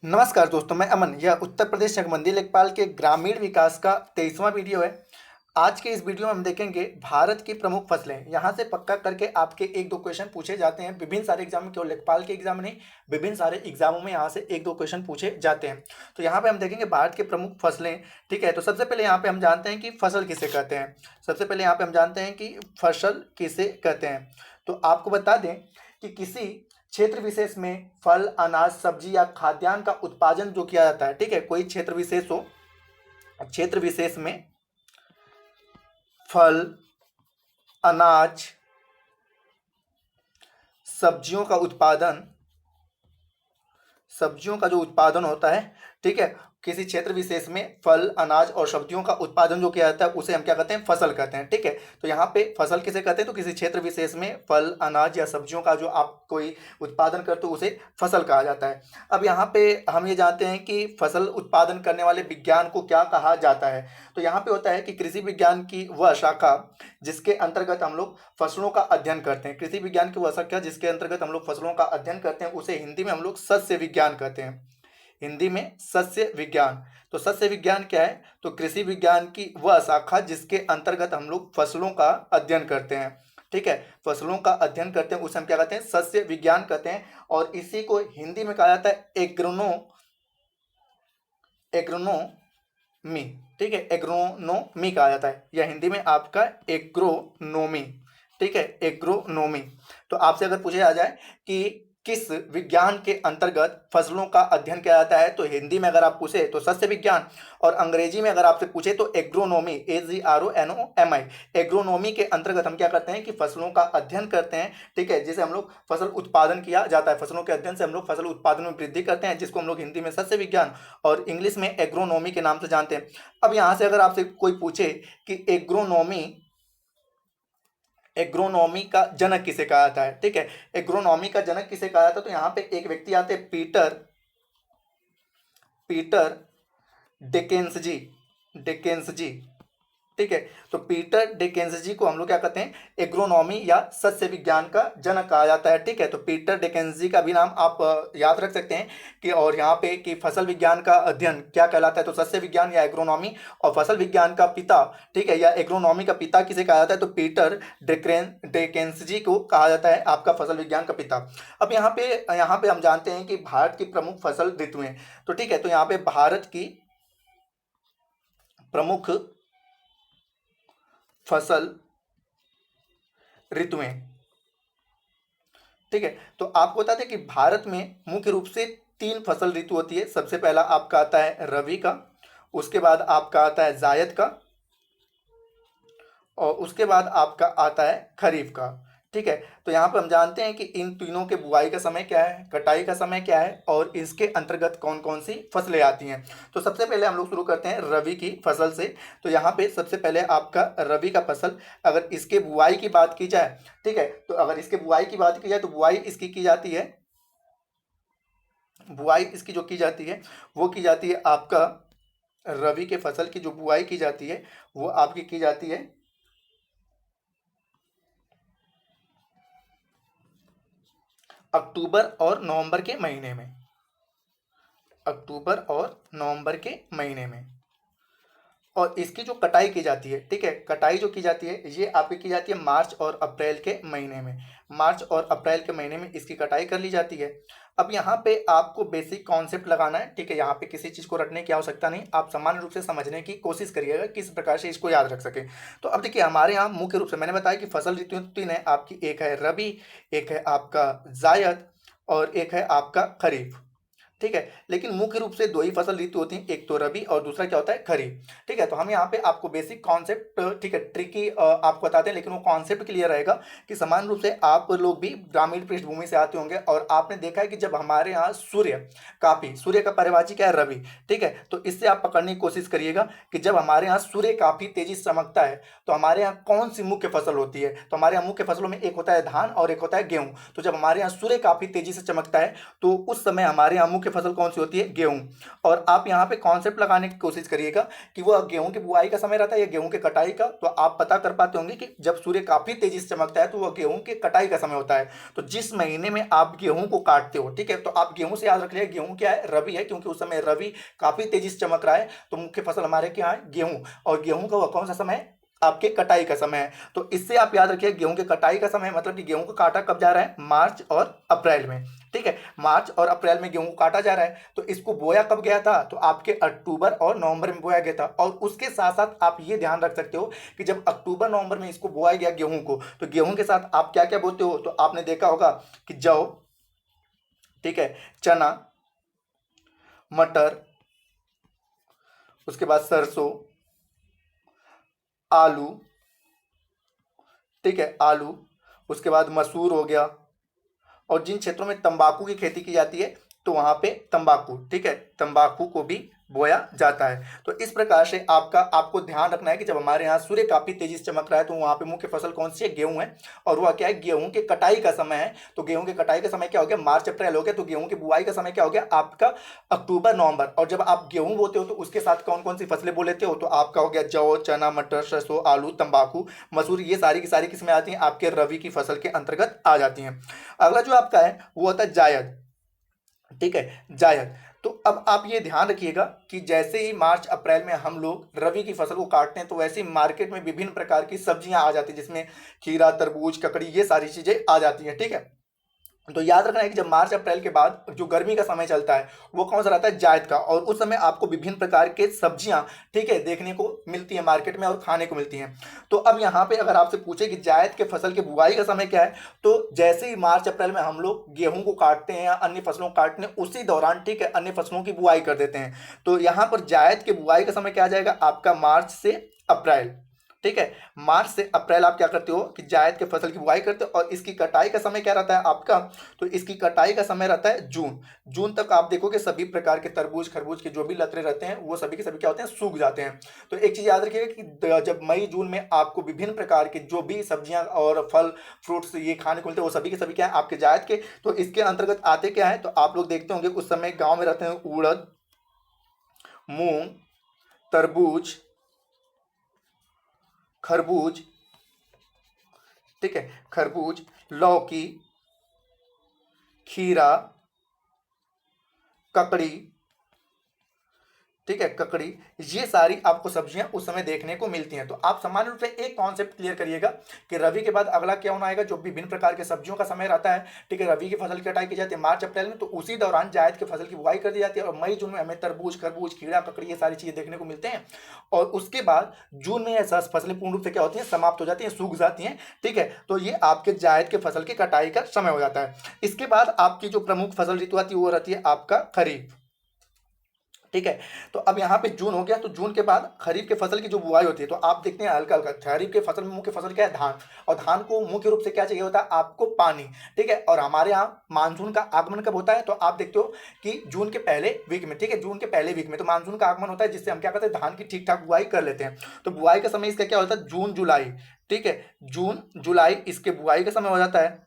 नमस्कार दोस्तों, मैं अमन। यह उत्तर प्रदेश चकबंदी लेखपाल के ग्रामीण विकास का 23वां वीडियो है। आज के इस वीडियो में हम देखेंगे भारत की प्रमुख फसलें। यहाँ से पक्का करके आपके एक दो क्वेश्चन पूछे जाते हैं विभिन्न सारे एग्जाम में, केवल लेखपाल के एग्जाम में नहीं, विभिन्न सारे एग्जामों में यहाँ से एक दो क्वेश्चन पूछे जाते हैं। तो यहाँ पे हम देखेंगे भारत की प्रमुख फसलें। ठीक है, तो सबसे पहले यहाँ पे हम जानते हैं कि फसल किसे कहते हैं। सबसे पहले यहाँ पे हम जानते हैं कि फसल किसे कहते हैं। तो आपको बता दें कि किसी क्षेत्र विशेष में फल, अनाज, सब्जी या खाद्यान्न का उत्पादन जो किया जाता है, ठीक है, कोई क्षेत्र विशेष हो, क्षेत्र विशेष में फल, अनाज, सब्जियों का उत्पादन, सब्जियों का जो उत्पादन होता है, ठीक है, किसी क्षेत्र विशेष में फल, अनाज और सब्जियों का उत्पादन जो किया जाता है उसे हम क्या कहते हैं, फसल कहते हैं। ठीक है, तो यहाँ पे फसल किसे कहते हैं, तो किसी क्षेत्र विशेष में फल, अनाज या सब्जियों का जो आप कोई उत्पादन करते हो उसे फसल कहा जाता है। अब यहाँ पे हम ये जानते हैं कि फसल उत्पादन करने वाले विज्ञान को क्या कहा जाता है। तो यहाँ पे होता है कि कृषि विज्ञान की वह शाखा जिसके अंतर्गत हम लोग फसलों का अध्ययन करते हैं। कृषि विज्ञान की वह शाखा जिसके अंतर्गत हम लोग फसलों का अध्ययन करते हैं उसे हिंदी में हम लोग सस्य विज्ञान कहते हैं। हिंदी में सस्य विज्ञान। तो सस्य विज्ञान क्या है, तो कृषि विज्ञान की वह शाखा जिसके अंतर्गत हम लोग फसलों का अध्ययन करते हैं। ठीक है, फसलों का अध्ययन करते हैं उसे हम क्या कहते हैं, सस्य विज्ञान कहते हैं। और इसी को हिंदी में कहा जाता है एग्रोनोमी। ठीक है, एग्रोनोमी कहा जाता है, या हिंदी में आपका एग्रोनोमी। ठीक है, एग्रोनोमी। तो आपसे अगर पूछा आ जाए कि किस विज्ञान के अंतर्गत फसलों का अध्ययन किया जाता है, तो हिंदी में अगर आप पूछे तो सस्य विज्ञान, और अंग्रेजी में अगर आपसे पूछे तो एग्रोनोमी, AGRONOMI। एग्रोनोमी के अंतर्गत हम क्या करते हैं कि फसलों का अध्ययन करते हैं। ठीक है, जिसे हम लोग फसल उत्पादन किया जाता है, फसलों के अध्ययन से हम लोग फसल उत्पादन में वृद्धि करते हैं, जिसको हम लोग हिंदी में सस्य विज्ञान और इंग्लिश में एग्रोनोमी के नाम से जानते हैं। अब यहाँ से अगर आपसे कोई पूछे कि एग्रोनॉमी का जनक किसे कहा जाता है, ठीक है, एग्रोनॉमी का जनक किसे कहा जाता है, तो यहाँ पे एक व्यक्ति आते हैं, पीटर डिकेंसजी। ठीक है, तो पीटर डिकेंसजी को हम लोग क्या कहते हैं, एग्रोनॉमी या सस्य विज्ञान का जनक कहा जाता है। ठीक है, तो पीटर डिकेंसजी का भी नाम आप याद रख सकते हैं कि, और यहाँ पे कि फसल विज्ञान का अध्ययन क्या कहलाता है, तो सस्य विज्ञान या एग्रोनॉमी। और फसल विज्ञान का पिता, ठीक है, या एग्रोनॉमी का पिता किसे कहा जाता है, तो पीटर डिकेंसजी को कहा जाता है आपका फसल विज्ञान का पिता। अब यहाँ पे हम जानते हैं कि भारत की प्रमुख फसल ऋतुएं। तो ठीक है, तो यहाँ पे भारत की प्रमुख फसल ऋतुएं। ठीक है, तो आपको बता दें कि भारत में मुख्य रूप से 3 फसल ऋतु होती है। सबसे पहला आपका आता है रबी का, उसके बाद आपका आता है जायद का, और उसके बाद आपका आता है खरीफ का। ठीक है, तो यहाँ पर हम जानते हैं कि इन तीनों के बुआई का समय क्या है, कटाई का समय क्या है, और इसके अंतर्गत कौन कौन सी फसलें आती हैं। तो सबसे पहले हम लोग शुरू करते हैं रबी की फसल से। तो यहाँ पे सबसे पहले आपका रबी का फसल, अगर इसके बुआई की बात की जाए, ठीक है, तो अगर इसके बुआई की बात की जाए तो बुआई इसकी की जाती है, बुआई इसकी जो की जाती है वो की जाती है आपका, रबी के फसल की जो बुआई की जाती है वो आपकी की जाती है अक्टूबर और नवंबर के महीने में। अक्टूबर और नवंबर के महीने में। और इसकी जो कटाई की जाती है, ठीक है, कटाई जो की जाती है ये आपकी की जाती है मार्च और अप्रैल के महीने में। मार्च और अप्रैल के महीने में इसकी कटाई कर ली जाती है। अब यहाँ पे आपको बेसिक कॉन्सेप्ट लगाना है। ठीक है, यहाँ पे किसी चीज़ को रटने की आवश्यकता नहीं, आप सामान्य रूप से समझने की कोशिश करिएगा किस प्रकार से इसको याद रख सके। तो अब देखिए, हमारे यहाँ मुख्य रूप से मैंने बताया कि फसल ऋतु 3 है आपकी, एक है रबी, एक है आपका जायद, और एक है आपका खरीफ। ठीक है, लेकिन मुख्य रूप से 2 ही फसल ऋतु होती हैं, एक तो रबी और दूसरा क्या होता है, खरीफ। ठीक है, तो हम यहाँ पे आपको बेसिक कॉन्सेप्ट, ठीक है, ट्रिकी आपको बताते हैं, लेकिन वो कॉन्सेप्ट क्लियर रहेगा कि समान रूप से आप लोग भी ग्रामीण पृष्ठभूमि से आते होंगे, और आपने देखा है कि जब हमारे यहाँ सूर्य का पर्यायवाची क्या है, रवि। ठीक है, तो इससे आप पकड़ने की कोशिश करिएगा कि जब हमारे यहाँ सूर्य काफी तेजी से चमकता है तो हमारे यहाँ कौन सी मुख्य फसल होती है। तो हमारे यहाँ मुख्य फसलों में एक होता है धान और एक होता है गेहूं। तो जब हमारे यहाँ सूर्य काफी तेजी से चमकता है तो उस समय हमारे यहाँ मुख्य फसल कौन सी होती है, गेहूं। और आप यहाँ पे कॉन्सेप्ट लगाने की कोशिश करिएगा कि वह गेहूं की बुआई का समय रहता है या गेहूं के कटाई का। तो आप पता कर पाते होंगे कि जब सूर्य काफी तेजी से चमकता है तो वह गेहूं के कटाई का समय होता है। तो जिस महीने में आप गेहूं को काटते हो, ठीक है, तो आप गेहूं से याद रख लिया गेहूं क्या है, रवि है, क्योंकि उस समय रवि काफी तेजी से चमक रहा है। तो मुख्य फसल हमारे क्या है, गेहूं। और गेहूं का वह कौन सा समय है, आपके कटाई का समय है। तो इससे आप याद रखिए गेहूं के कटाई का समय मतलब कि गेहूं को काटा कब जा रहा है, मार्च और अप्रैल में। ठीक है, मार्च और अप्रैल में गेहूं को काटा जा रहा है। तो इसको बोया कब गया था, तो आपके अक्टूबर और नवंबर में बोया गया था। और उसके साथ साथ आप ये ध्यान रख सकते हो कि जब अक्टूबर नवंबर में इसको बोया गया गेहूं को, तो गेहूं के साथ आप क्या क्या बोते हो, तो आपने देखा होगा कि जौ, ठीक है, चना, मटर, उसके बाद सरसों, आलू, ठीक है, आलू, उसके बाद मसूर हो गया। और जिन क्षेत्रों में तंबाकू की खेती की जाती है तो वहां पे तंबाकू, ठीक है, तंबाकू को भी बोया जाता है। तो इस प्रकार से आपको ध्यान रखना है कि जब हमारे यहाँ सूर्य काफी तेजी से चमक रहा है तो वहां पे मुख्य फसल कौन सी है, गेहूं है। और वह क्या है, गेहूं के कटाई का समय है। तो गेहूं के कटाई का समय क्या हो गया, मार्च अप्रैल हो गया। तो गेहूं की बुआई का समय क्या हो गया आपका, अक्टूबर नवंबर। और जब आप गेहूं बोते हो तो उसके साथ कौन कौन सी फसलें बो लेते हो, तो आपका हो गया जौ, चना, मटर, सरसों, आलू, तंबाकू, मसूर। ये सारी की सारी किस्में आती हैं आपके रबी की फसल के अंतर्गत आ जाती हैं। अगला जो आपका है वो होता है जायद, ठीक है, जायद। तो अब आप ये ध्यान रखिएगा कि जैसे ही मार्च अप्रैल में हम लोग रबी की फसल को काटते हैं तो वैसे ही मार्केट में विभिन्न प्रकार की सब्जियां आ जाती हैं, जिसमें खीरा, तरबूज, ककड़ी, ये सारी चीजें आ जाती हैं। ठीक है, तो याद रखना है कि जब मार्च अप्रैल के बाद जो गर्मी का समय चलता है वो कौन सा रहता है, जायद का। और उस समय आपको विभिन्न प्रकार के सब्जियां, ठीक है, देखने को मिलती है मार्केट में और खाने को मिलती हैं। तो अब यहाँ पे अगर आपसे पूछे कि जायद के फसल की बुआई का समय क्या है, तो जैसे ही मार्च अप्रैल में हम लोग गेहूं को काटते हैं या अन्य फसलों को काटते हैं उसी दौरान, ठीक है, अन्य फसलों की बुआई कर देते हैं। तो यहाँ पर जायद के बुआई का समय क्या आ जाएगा आपका, मार्च से अप्रैल। ठीक है, मार्च से अप्रैल आप क्या करते हो कि जायद के फसल की बुआई करते हो। और इसकी कटाई का समय क्या रहता है आपका, तो इसकी कटाई का समय रहता है जून। जून तक आप देखोगे सभी प्रकार के तरबूज, खरबूज के जो भी लतरे रहते हैं वो सभी के सभी क्या होते हैं, सूख जाते हैं। तो एक चीज याद रखिएगा कि जब मई जून में आपको विभिन्न प्रकार के जो भी सब्जियां और फल फ्रूट्स ये खाने को मिलते हैं वो सभी के सभी क्या है आपके जायद के। तो इसके अंतर्गत आते क्या है, तो आप लोग देखते होंगे उस समय गाँव में रहते हैं उड़द, मूंग, तरबूज, खरबूज, ठीक है, खरबूज, लौकी, खीरा, ककड़ी, ठीक है, ककड़ी, ये सारी आपको सब्जियां उस समय देखने को मिलती हैं। तो आप सामान्य रूप से एक कॉन्सेप्ट क्लियर करिएगा कि रबी के बाद अगला क्या होना आएगा, जो विभिन्न प्रकार के सब्जियों का समय रहता है। ठीक है, रबी की फसल की कटाई की जाती है मार्च अप्रैल में, तो उसी दौरान जायद की फसल की बुआई कर दी जाती है। और मई जून में हमें तरबूज, खरबूज, खीरा, ककड़ी ये सारी चीजें देखने को मिलते हैं। और उसके बाद जून में यह फसलें पूर्ण रूप से क्या होती हैं, समाप्त हो जाती हैं, सूख जाती हैं। ठीक है, तो ये आपके जायद के फसल की कटाई का समय हो जाता है। इसके बाद आपकी जो प्रमुख फसल ऋतु आती है वो रहती है आपका खरीफ। ठीक है, तो अब यहाँ पे जून हो गया, तो जून के बाद खरीफ के फसल की जो बुआई होती है तो आप देखते हैं हल्का हल्का खरीफ के फसल में मुख्य फसल क्या है, धान। और धान को मुख्य रूप से क्या चाहिए होता है आपको, पानी। ठीक है, और हमारे यहाँ मानसून का आगमन कब होता है, तो आप देखते हो कि जून के पहले वीक में, ठीक है, जून के पहले वीक में तो मानसून का आगमन होता है, जिससे हम क्या करते हैं धान की ठीक ठाक बुआई कर लेते हैं। तो बुआई का समय इसका क्या होता है, जून जुलाई। ठीक है, जून जुलाई इसके बुआई का समय हो जाता है।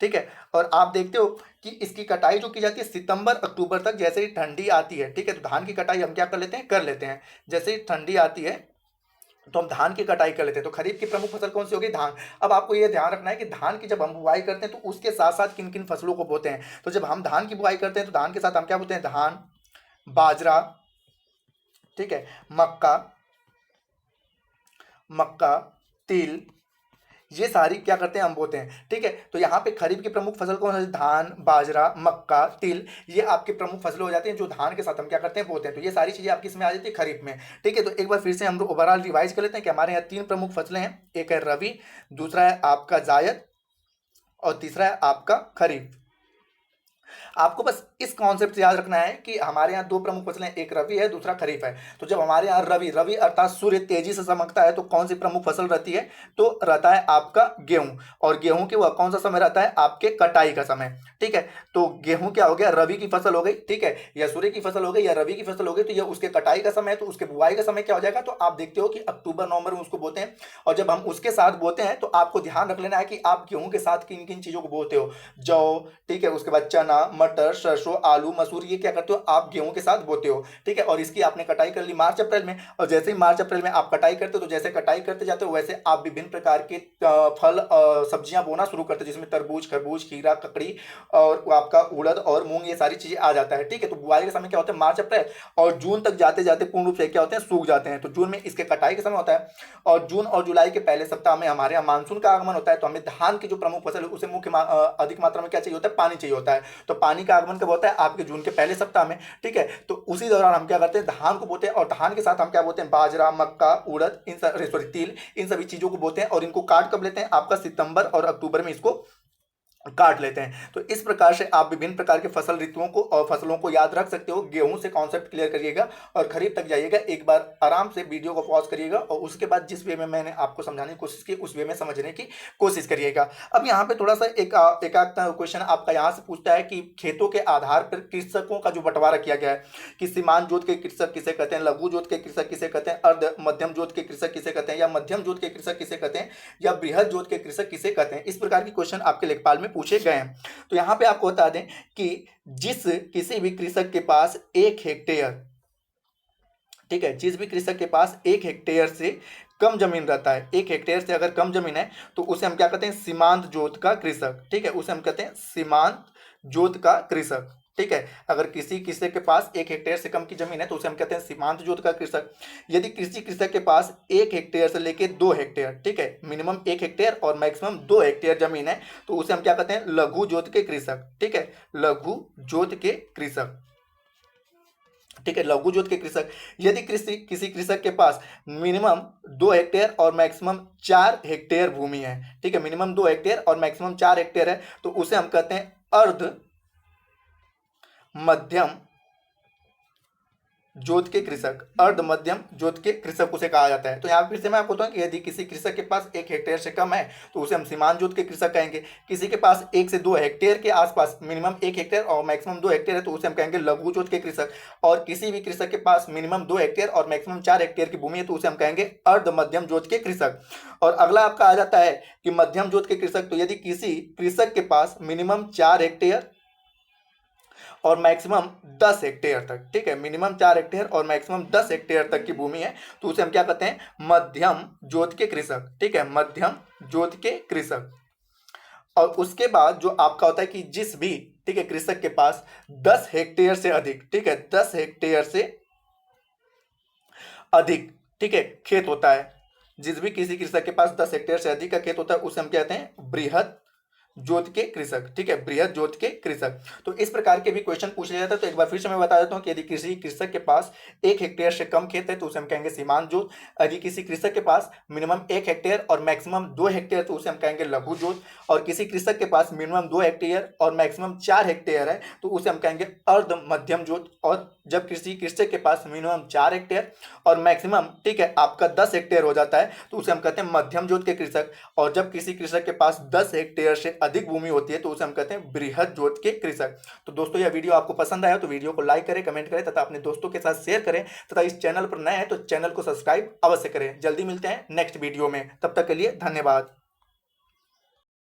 ठीक है, और आप देखते हो कि इसकी कटाई जो की जाती है सितंबर अक्टूबर तक। जैसे ही ठंडी आती है, ठीक है, तो धान की कटाई हम क्या कर लेते हैं। जैसे ही ठंडी आती है तो हम धान की कटाई कर लेते हैं। तो खरीफ की प्रमुख फसल कौन सी होगी, धान। अब आपको यह ध्यान रखना है कि धान की जब हम बुआई करते हैं तो उसके साथ साथ किन किन फसलों को बोते हैं। तो जब हम धान की बुआई करते हैं तो धान के साथ हम क्या बोते हैं, धान, बाजरा, ठीक है, मक्का, मक्का, तिल, ये सारी क्या करते हैं हम बोते हैं। ठीक है, तो यहाँ पे खरीफ की प्रमुख फसल कौन है, धान, बाजरा, मक्का, तिल, ये आपकी प्रमुख फसलें हो जाती हैं जो धान के साथ हम क्या करते हैं बोते हैं। तो ये सारी चीजें आपकी इसमें आ जाती है खरीफ में। ठीक है, तो एक बार फिर से हम लोग ओवरऑल रिवाइज कर लेते हैं कि हमारे यहाँ तीन प्रमुख फसलें हैं, एक है रबी, दूसरा है आपका जायद और तीसरा है आपका खरीफ। आपको बस इस कॉन्सेप्ट से याद रखना है कि हमारे यहाँ दो प्रमुख फसलें, एक रबी है दूसरा खरीफ है। तो जब हमारे यहाँ रबी रबी अर्थात सूर्य तेजी से चमकता है तो कौन सी प्रमुख फसल रहती है, तो रहता है आपका गेहूं। और गेहूं के वह कौन सा समय रहता है, आपके कटाई का समय। ठीक है, तो गेहूं क्या हो गया, रबी की फसल हो गई, ठीक है, या सूर्य की फसल हो गई या रबी की फसल हो गई, तो यह उसके कटाई का समय है। तो उसके बुआई का समय क्या हो जाएगा, तो आप देखते हो कि अक्टूबर नवंबर में उसको बोते हैं। और जब हम उसके साथ बोते हैं तो आपको ध्यान रख लेना है कि आप गेहूं के साथ किन किन चीजों को बोते हो, जौ, ठीक है, उसके बाद चना, मटर, सरसों, आलू, मसूर, ये क्या करते हो आप गेहूं के साथ बोते हो, ठीक है। और इसकी आपने कटाई कर ली मार्च अप्रैल में, और जैसे ही मार्च अप्रैल में आप कटाई करते हो, तो जैसे कटाई करते जाते हो वैसे आप विभिन्न प्रकार के फल सब्जियां बोना शुरू करते हो, जिसमें तरबूज, खरबूज, खीरा, ककड़ी और वो आपका उड़द और मूंग, ये सारी चीजें आ जाता है, ठीक है। तो बुआई के समय क्या होता है मार्च अप्रैल, और जून तक जाते जाते पूर्ण रूप से क्या होते हैं सूख जाते हैं, तो जून में इसके कटाई का समय होता है। और जून और जुलाई के पहले सप्ताह में हमारे यहाँ मानसून का आगमन होता है, तो हमें धान की जो प्रमुख फसल है उसे अधिक मात्रा में क्या चाहिए होता है पानी चाहिए होता है, तो पानी का आगमन कब होता है आपके जून के पहले सप्ताह में, ठीक है। तो उसी दौरान हम क्या करते हैं धान को बोते हैं, और धान के साथ हम क्या बोते हैं बाजरा, मक्का, उड़द, सॉरी तिल, इन सभी चीजों को बोते हैं। और इनको काट कब लेते हैं आपका सितंबर और अक्टूबर में इसको काट लेते हैं। तो इस प्रकार से आप विभिन्न प्रकार के फसल ऋतुओं को और फसलों को याद रख सकते हो। गेहूं से कॉन्सेप्ट क्लियर करिएगा और खरीफ तक जाइएगा, एक बार आराम से वीडियो को पॉज करिएगा और उसके बाद जिस वे में मैंने आपको समझाने की कोशिश की उस वे में समझने की कोशिश करिएगा। अब यहाँ पे थोड़ा सा एक क्वेश्चन आपका यहाँ से पूछता है कि खेतों के आधार पर कृषकों का जो बंटवारा किया गया है कि सीमांत जोत के कृषक किसे कहते हैं, लघु जोत के कृषक किसे कहते हैं, अर्ध मध्यम जोत के कृषक किसे कहते हैं, या मध्यम जोत के कृषक किसे कहते हैं, या बृहद जोत के कृषक किसे कहते हैं, इस प्रकार के क्वेश्चन आपके लेखपाल में पूछे गए हैं। तो यहां पे आपको बता दें कि जिस किसी भी कृषक के पास 1 हेक्टेयर, ठीक है, जिस भी कृषक के पास 1 हेक्टेयर से कम जमीन रहता है, 1 हेक्टेयर से अगर कम जमीन है तो उसे हम क्या कहते हैं सीमांत जोत का कृषक, ठीक है, उसे हम कहते हैं सीमांत जोत का कृषक, ठीक है। अगर किसी कृषक के पास 1 हेक्टेयर से कम की जमीन है तो उसे हम कहते हैं सीमांत जोत का कृषक। यदि किसी कृषक के पास 1 हेक्टेयर से लेके 2 हेक्टेयर, ठीक है, मिनिमम 1 हेक्टेयर और मैक्सिमम 2 हेक्टेयर जमीन है तो उसे हम क्या कहते हैं लघु जोत के कृषक, ठीक है, लघु जोत के कृषक, ठीक है, लघु जोत के कृषक। यदि किसी कृषक के पास मिनिमम 2 हेक्टेयर और मैक्सिमम 4 हेक्टेयर भूमि है, ठीक है, मिनिमम 2 हेक्टेयर और मैक्सिमम 4 हेक्टेयर है तो उसे हम कहते हैं अर्ध मध्यम जोत के कृषक, अर्ध मध्यम जोत के कृषक उसे कहा जाता है। तो यहाँ फिर से मैं आपको बताऊं कि यदि किसी कृषक के पास 1 हेक्टेयर से कम है तो उसे हम सीमांत जोत के कृषक कहेंगे। किसी के पास 1 से 2 हेक्टेयर के आसपास मिनिमम 1 हेक्टेयर और मैक्सिमम 2 हेक्टेयर है तो उसे हम कहेंगे लघु जोत के कृषक। और किसी भी कृषक के पास मिनिमम 2 हेक्टेयर और मैक्सिमम 4 हेक्टेयर की भूमि है तो उसे हम कहेंगे अर्ध मध्यम जोत के कृषक। और अगला आपका आ जाता है कि मध्यम जोत के कृषक। तो यदि किसी कृषक के पास मिनिमम 4 हेक्टेयर और मैक्सिमम 10 हेक्टेयर तक, ठीक है, मिनिमम 4 हेक्टेयर और मैक्सिमम 10 हेक्टेयर तक की भूमि है तो उसे हम क्या कहते हैं मध्यम जोत के कृषक, ठीक है, मध्यम जोत के कृषक। और उसके बाद जो आपका होता है कि जिस भी, ठीक है, कृषक के पास 10 हेक्टेयर से अधिक, ठीक है, 10 हेक्टेयर से अधिक, ठीक है, खेत होता है, जिस भी किसी कृषक के पास 10 हेक्टेयर से अधिक का खेत होता है उसे हम कहते हैं बृहद जोत के कृषक, ठीक है, बृहद जोत के कृषक। तो इस प्रकार के भी क्वेश्चन पूछ लिया जाता है। तो एक बार फिर से मैं बता देता हूं कि यदि किसी कृषक के पास 1 हेक्टेयर से कम खेत है तो उसे हम कहेंगे सीमांत जोत। यदि किसी कृषक के पास मिनिमम 1 हेक्टेयर और मैक्सिमम 2 हेक्टेयर तो उसे हम कहेंगे लघु जोत। और किसी कृषक के पास मिनिमम 2 हेक्टेयर और मैक्सिमम 4 हेक्टेयर है तो उसे हम कहेंगे अर्ध मध्यम जोत। और जब किसी कृषक के पास मिनिमम 4 हेक्टेयर और मैक्सिमम, ठीक है, आपका 10 हेक्टेयर हो जाता है तो उसे हम कहते हैं मध्यम जोत के कृषक। और जब किसी कृषक के पास 10 हेक्टेयर से अधिक भूमि होती है तो उसे हम कहते हैं बृहद जोत के कृषक। तो दोस्तों यह वीडियो आपको पसंद आया तो वीडियो को लाइक करें, कमेंट करें तथा अपने दोस्तों के साथ शेयर करें तथा इस चैनल पर नए हैं तो चैनल को सब्सक्राइब अवश्य करें। जल्दी मिलते हैं नेक्स्ट वीडियो में, तब तक के लिए धन्यवाद।